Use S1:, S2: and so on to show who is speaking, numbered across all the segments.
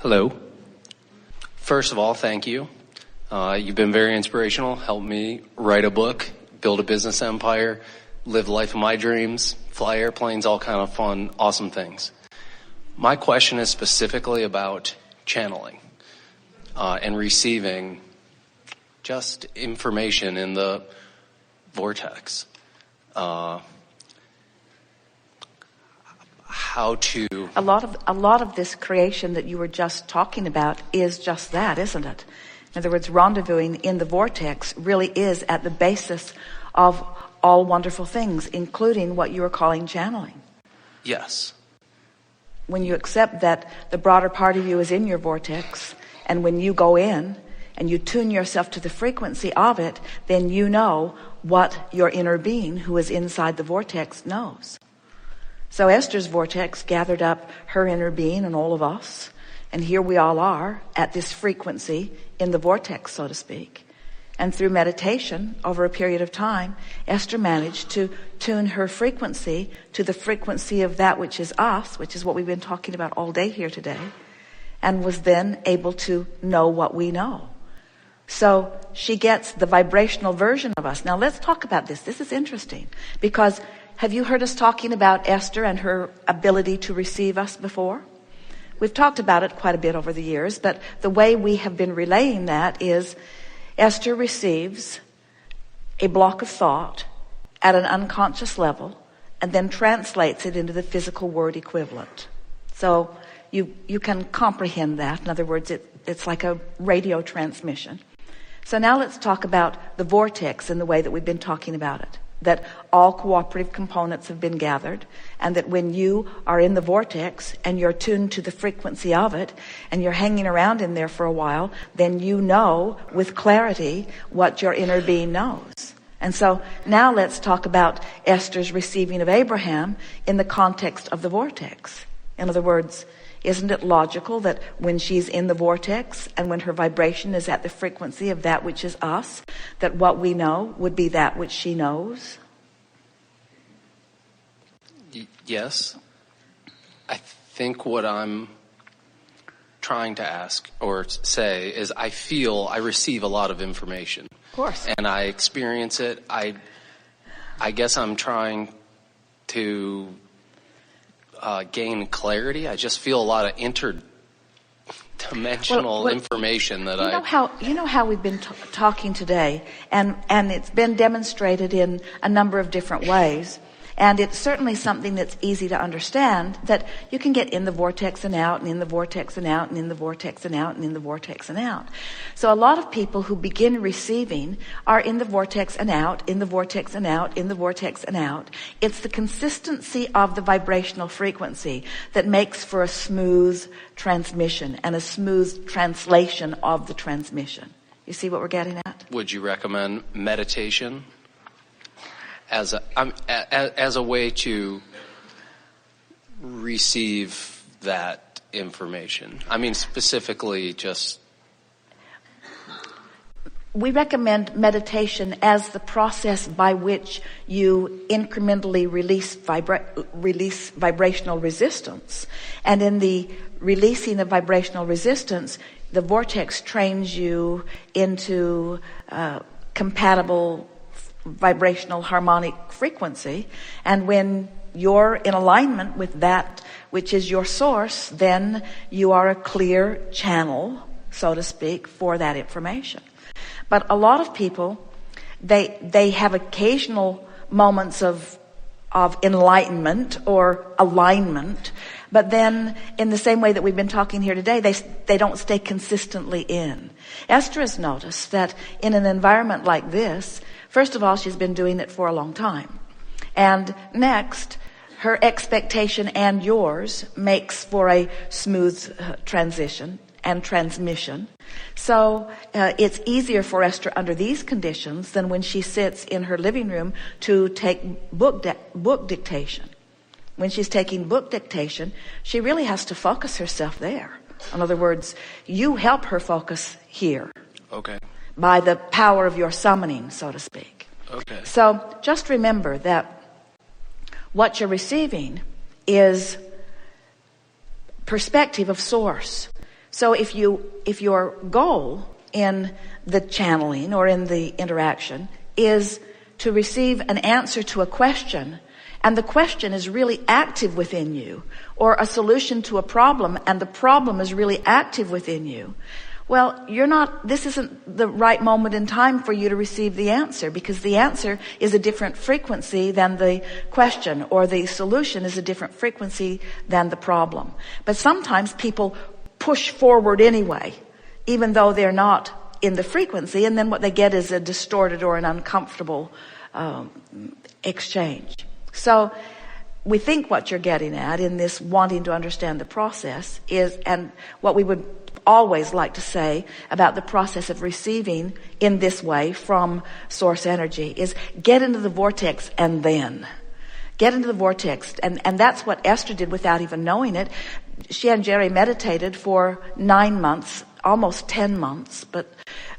S1: Hello. First of all, thank you. You've been very inspirational, helped me write a book, build a business empire, live the life of my dreams, fly airplanes, all kind of fun, awesome things. My question is specifically about channeling and receiving just information in the vortex. How to...
S2: A lot of this creation that you were just talking about is just that, isn't it? In other words, rendezvousing in the vortex really is at the basis of all wonderful things, including what you are calling channeling.
S1: Yes.
S2: When you accept that the broader part of you is in your vortex, and when you go in and you tune yourself to the frequency of it, then you know what your inner being who is inside the vortex knows. So Esther's vortex gathered up her inner being and all of us, and here we all are at this frequency in the vortex, so to speak. And through meditation over a period of time, Esther managed to tune her frequency to the frequency of that which is us, which is what we've been talking about all day here today, and was then able to know what we know. So she gets the vibrational version of us. Now let's talk about this. This is interesting because have you heard us talking about Esther and her ability to receive us before? We've talked about it quite a bit over the years, but the way we have been relaying that is Esther receives a block of thought at an unconscious level and then translates it into the physical word equivalent. So you can comprehend that. In other words, it's like a radio transmission. So now let's talk about the vortex in the way that we've been talking about it. That all cooperative components have been gathered, and that when you are in the vortex and you're tuned to the frequency of it and you're hanging around in there for a while, then you know with clarity what your inner being knows. And so now let's talk about Esther's receiving of Abraham in the context of the vortex. In other words, isn't it logical that when she's in the vortex and when her vibration is at the frequency of that which is us, that what we know would be that which she knows?
S1: Yes. I think what I'm trying to ask or say is I receive a lot of information.
S2: Of course.
S1: And I experience it. I guess I'm trying to gain clarity. I just feel a lot of interdimensional information that
S2: you know how we've been talking today, and it's been demonstrated in a number of different ways. And it's certainly something that's easy to understand, that you can get in the vortex and out, and in the vortex and out, and in the vortex and out, and in the vortex and out. So a lot of people who begin receiving are in the vortex and out, in the vortex and out, in the vortex and out. It's the consistency of the vibrational frequency that makes for a smooth transmission and a smooth translation of the transmission. You see what we're getting at?
S1: Would you recommend meditation as a way to receive that information? I mean, specifically just...
S2: We recommend meditation as the process by which you incrementally release vibrational resistance. And in the releasing of vibrational resistance, the vortex trains you into compatible vibrational harmonic frequency, and when you're in alignment with that which is your source, then you are a clear channel, so to speak, for that information. But a lot of people, they have occasional moments of enlightenment or alignment, but then in the same way that we've been talking here today, they don't stay consistently in. Esther has noticed that in an environment like this, first of all, she's been doing it for a long time. And next, her expectation and yours makes for a smooth transition and transmission. So it's easier for Esther under these conditions than when she sits in her living room to take book dictation. When she's taking book dictation, she really has to focus herself there. In other words, you help her focus here.
S1: Okay.
S2: By the power of your summoning, so to speak.
S1: Okay.
S2: So just remember that what you're receiving is perspective of source. So if your goal in the channeling or in the interaction is to receive an answer to a question, and the question is really active within you, or a solution to a problem and the problem is really active within you, well, this isn't the right moment in time for you to receive the answer, because the answer is a different frequency than the question, or the solution is a different frequency than the problem. But sometimes people push forward anyway, even though they're not in the frequency, and then what they get is a distorted or an uncomfortable exchange. So we think what you're getting at in this wanting to understand the process is, and what we would always like to say about the process of receiving in this way from source energy, is get into the vortex and then. Get into the vortex. And that's what Esther did without even knowing it. She and Jerry meditated for 9 months, almost 10 months, but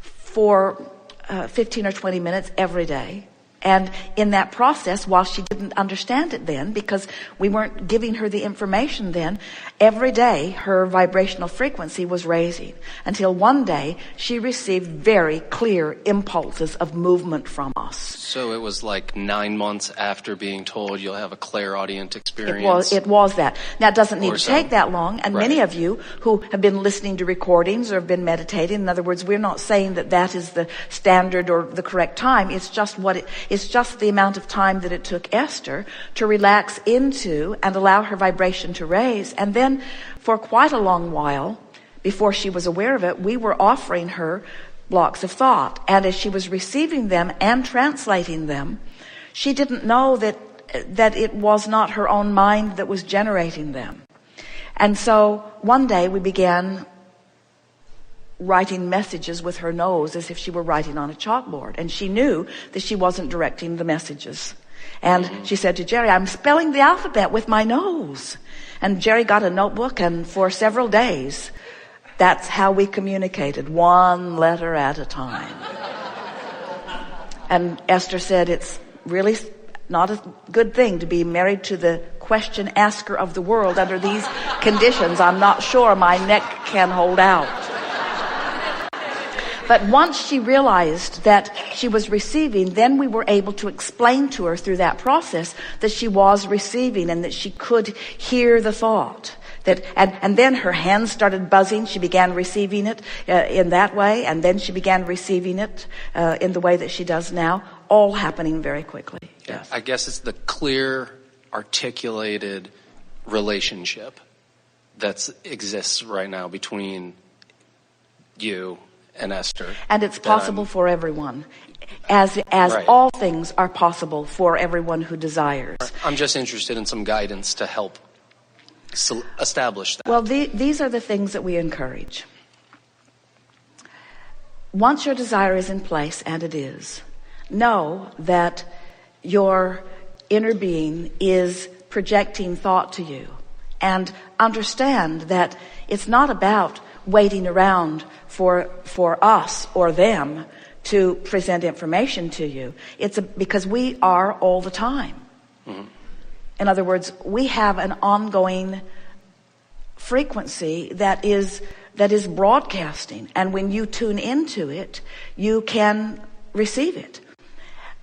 S2: for 15 or 20 minutes every day. And in that process, while she didn't understand it then, because we weren't giving her the information then, every day her vibrational frequency was raising, until one day she received very clear impulses of movement from us.
S1: So it was like 9 months after being told you'll have a clairaudient experience?
S2: It was that. Now, it doesn't need to take that long, and many of you who have been listening to recordings or have been meditating, in other words, we're not saying that is the standard or the correct time. It's just it's just the amount of time that it took Esther to relax into and allow her vibration to raise. And then for quite a long while, before she was aware of it, we were offering her blocks of thought. And as she was receiving them and translating them, she didn't know that it was not her own mind that was generating them. And so one day we began writing messages with her nose as if she were writing on a chalkboard. And she knew that she wasn't directing the messages. And she said to Jerry, I'm spelling the alphabet with my nose. And Jerry got a notebook, and for several days, that's how we communicated, one letter at a time. And Esther said, it's really not a good thing to be married to the question asker of the world under these conditions. I'm not sure my neck can hold out. But once she realized that she was receiving, then we were able to explain to her through that process that she was receiving and that she could hear the thought. And then her hands started buzzing. She began receiving it in that way, and then she began receiving it in the way that she does now, all happening very quickly.
S1: Yeah, yes. I guess it's the clear, articulated relationship that exists right now between you and Esther.
S2: And it's possible for everyone, as right. All things are possible for everyone who desires.
S1: I'm just interested in some guidance to help establish that.
S2: Well, these are the things that we encourage. Once your desire is in place, and it is, know that your inner being is projecting thought to you, and understand that it's not about waiting around for us or them to present information to you. It's because we are all the time. Mm-hmm. In other words, we have an ongoing frequency that is broadcasting, and when you tune into it, you can receive it.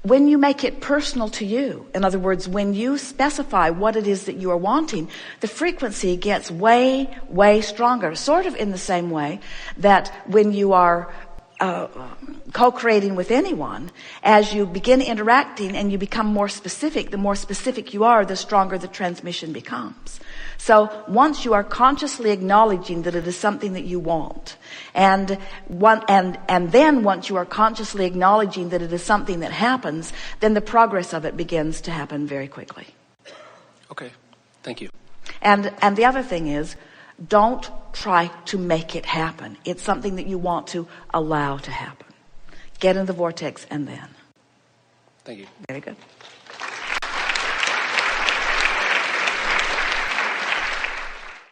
S2: When you make it personal to you, in other words, when you specify what it is that you are wanting, the frequency gets way, way stronger. Sort of in the same way that when you are co-creating with anyone, as you begin interacting and you become more specific, the more specific you are, the stronger the transmission becomes. So once you are consciously acknowledging that it is something that you want, and then once you are consciously acknowledging that it is something that happens, then the progress of it begins to happen very quickly.
S1: Okay, thank you.
S2: And the other thing is, don't try to make it happen. It's something that you want to allow to happen. Get in the vortex and then.
S1: Thank you.
S2: Very good.